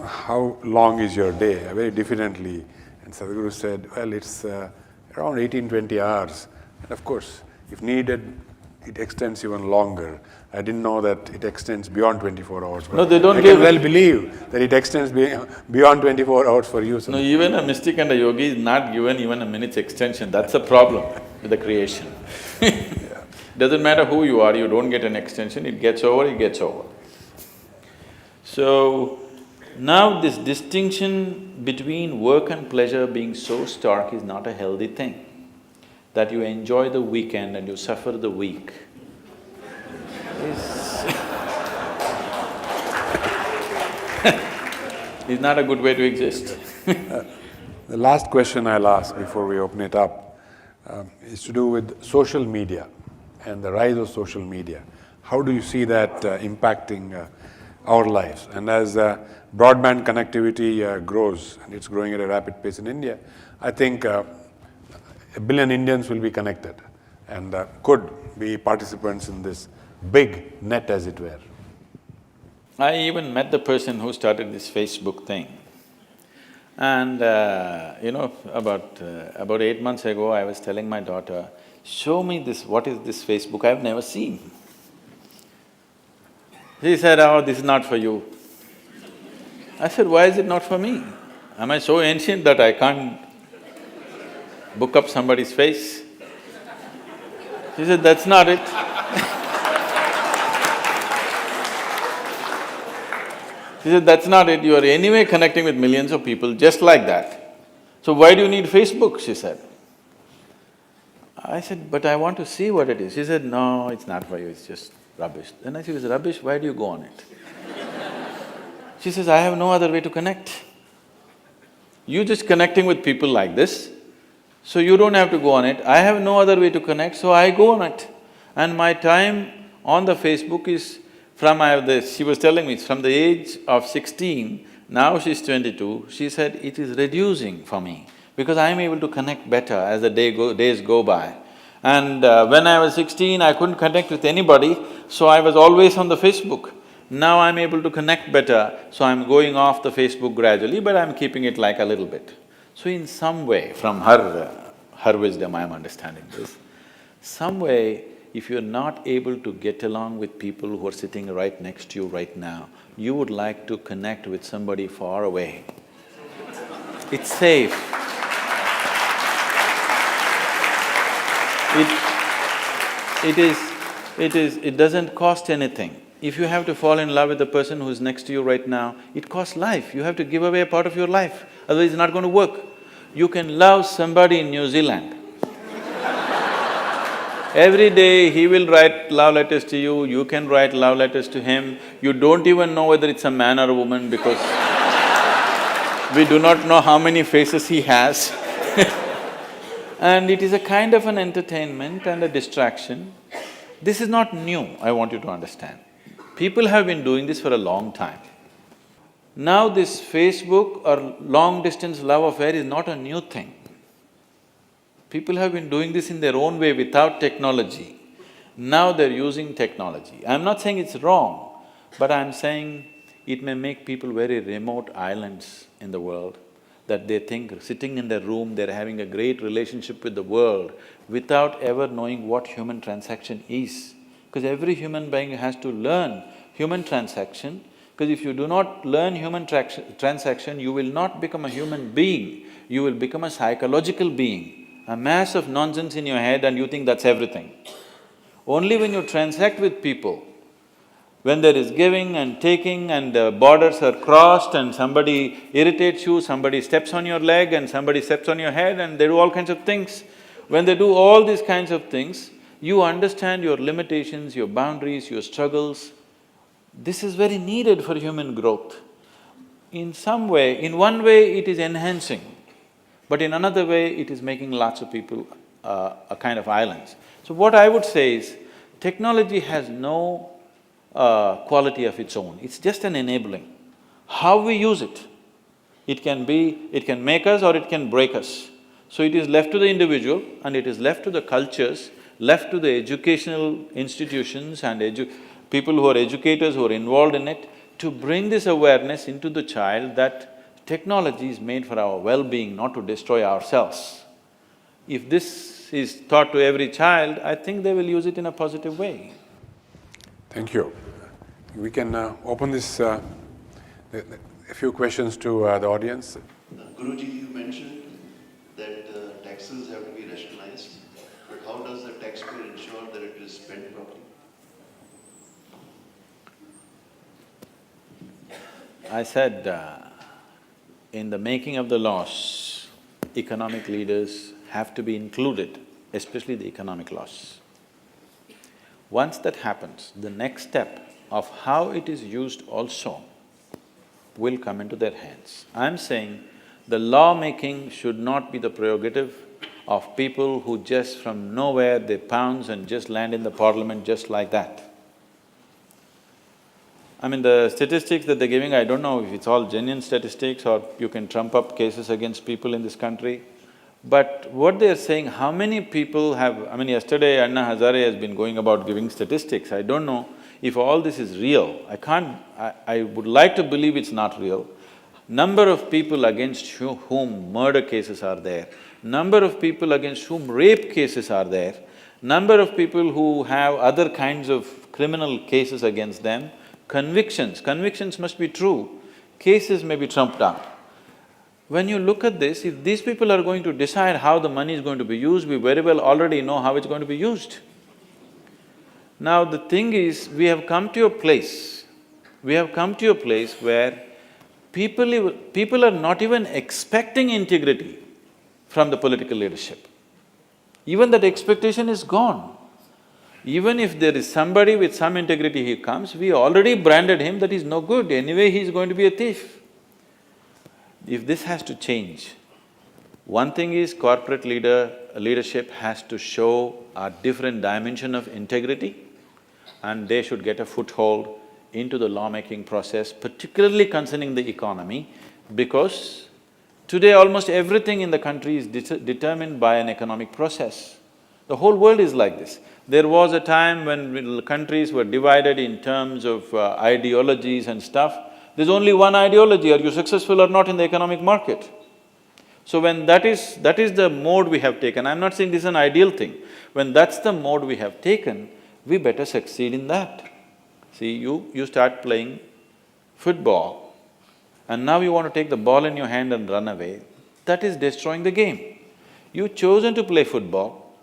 how long is your day? Very diffidently. And Sadhguru said, well, it's around 18-20 hours. And of course, if needed, it extends even longer. I didn't know that it extends beyond 24 hours. No, they don't I give… can well believe that it extends beyond 24 hours for you. No, even a mystic and a yogi is not given even a minute's extension, that's a problem with the creation. Doesn't matter who you are, you don't get an extension, it gets over, it gets over. So, now this distinction between work and pleasure being so stark is not a healthy thing. That you enjoy the weekend and you suffer the week is not a good way to exist. The last question I'll ask before we open it up is to do with social media and the rise of social media. How do you see that impacting our lives? And as broadband connectivity grows, and it's growing at a rapid pace in India, I think 1 billion Indians will be connected and could be participants in this big net, as it were. I even met the person who started this Facebook thing. And about 8 months ago, I was telling my daughter, show me this, what is this Facebook, I've never seen. She said, oh, this is not for you. I said, why is it not for me? Am I so ancient that I can't book up somebody's face? She said, that's not it. She said, that's not it, you are anyway connecting with millions of people just like that. So why do you need Facebook, she said. I said, but I want to see what it is. She said, no, it's not for you, it's just rubbish. Then I said, it's rubbish, why do you go on it? She says, I have no other way to connect. You just connecting with people like this, so you don't have to go on it. I have no other way to connect, so I go on it. And my time on the Facebook is she was telling me, from the age of 16, now she's 22, she said, it is reducing for me because I'm able to connect better as the days go by. And when I was 16, I couldn't connect with anybody, so I was always on the Facebook. Now I'm able to connect better, so I'm going off the Facebook gradually, but I'm keeping it like a little bit. So in some way, from her wisdom I'm understanding this, some way if you're not able to get along with people who are sitting right next to you right now, you would like to connect with somebody far away. It's safe. It doesn't cost anything. If you have to fall in love with the person who's next to you right now, it costs life. You have to give away a part of your life, otherwise it's not going to work. You can love somebody in New Zealand. Every day he will write love letters to you, you can write love letters to him. You don't even know whether it's a man or a woman because we do not know how many faces he has. And it is a kind of an entertainment and a distraction. This is not new, I want you to understand. People have been doing this for a long time. Now this Facebook or long-distance love affair is not a new thing. People have been doing this in their own way without technology. Now they're using technology. I'm not saying it's wrong, but I'm saying it may make people very remote islands in the world, that they think sitting in their room, they're having a great relationship with the world without ever knowing what human transaction is. Because every human being has to learn human transaction, because if you do not learn human transaction, you will not become a human being, you will become a psychological being, a mass of nonsense in your head and you think that's everything. Only when you transact with people, when there is giving and taking and borders are crossed and somebody irritates you, somebody steps on your leg and somebody steps on your head and they do all kinds of things. When they do all these kinds of things, you understand your limitations, your boundaries, your struggles. This is very needed for human growth. In some way, in one way it is enhancing, but in another way it is making lots of people a kind of islands. So what I would say is, technology has no quality of its own, it's just an enabling. How we use it, it can make us or it can break us. So it is left to the individual and it is left to the cultures, left to the educational institutions and people who are educators who are involved in it, to bring this awareness into the child that technology is made for our well-being, not to destroy ourselves. If this is taught to every child, I think they will use it in a positive way. Thank you. We can open this, a few questions to the audience. Guruji, you mentioned that taxes have to be rationalized, but how does the taxpayer ensure that it is spent properly? I said, in the making of the laws, economic leaders have to be included, especially the economic laws. Once that happens, the next step of how it is used also will come into their hands. I'm saying the law-making should not be the prerogative of people who just from nowhere they pounce and just land in the parliament just like that. I mean, the statistics that they're giving, I don't know if it's all genuine statistics or you can trump up cases against people in this country. But what they're saying, how many people have… I mean, yesterday Anna Hazare has been going about giving statistics. I don't know if all this is real. I would like to believe it's not real. Number of people against whom murder cases are there, number of people against whom rape cases are there, number of people who have other kinds of criminal cases against them, convictions must be true, cases may be trumped up. When you look at this, if these people are going to decide how the money is going to be used, we very well already know how it's going to be used. Now the thing is, we have come to a place where people are not even expecting integrity from the political leadership. Even that expectation is gone. Even if there is somebody with some integrity he comes, we already branded him that he's no good, anyway he's going to be a thief. If this has to change, one thing is corporate leadership has to show a different dimension of integrity and they should get a foothold into the lawmaking process, particularly concerning the economy, because today almost everything in the country is determined by an economic process. The whole world is like this. There was a time when countries were divided in terms of ideologies and stuff. There's only one ideology, are you successful or not in the economic market? So when that is the mode we have taken, I'm not saying this is an ideal thing. When that's the mode we have taken, we better succeed in that. See, you start playing football and now you want to take the ball in your hand and run away, that is destroying the game. You've chosen to play football.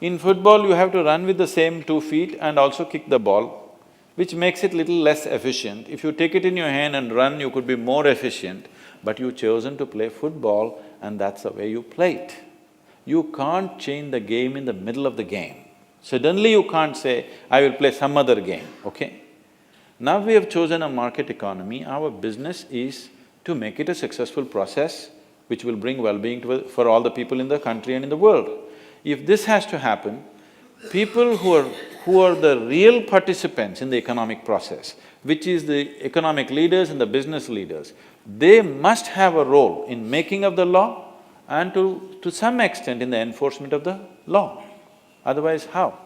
In football, you have to run with the same 2 feet and also kick the ball, which makes it little less efficient. If you take it in your hand and run, you could be more efficient, but you've chosen to play football and that's the way you play it. You can't change the game in the middle of the game. Suddenly you can't say, I will play some other game, okay? Now we have chosen a market economy, our business is to make it a successful process which will bring well-being for all the people in the country and in the world. If this has to happen, people who are the real participants in the economic process, which is the economic leaders and the business leaders, they must have a role in making of the law and to some extent in the enforcement of the law. Otherwise, how?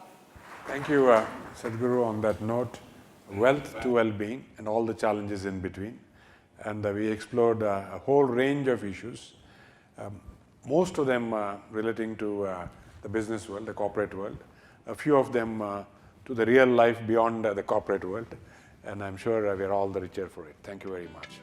Thank you, Sadhguru, on that note. Wealth to well-being and all the challenges in between. And we explored a whole range of issues, most of them relating to the business world, the corporate world, a few of them to the real life beyond the corporate world, and I'm sure we are all the richer for it. Thank you very much.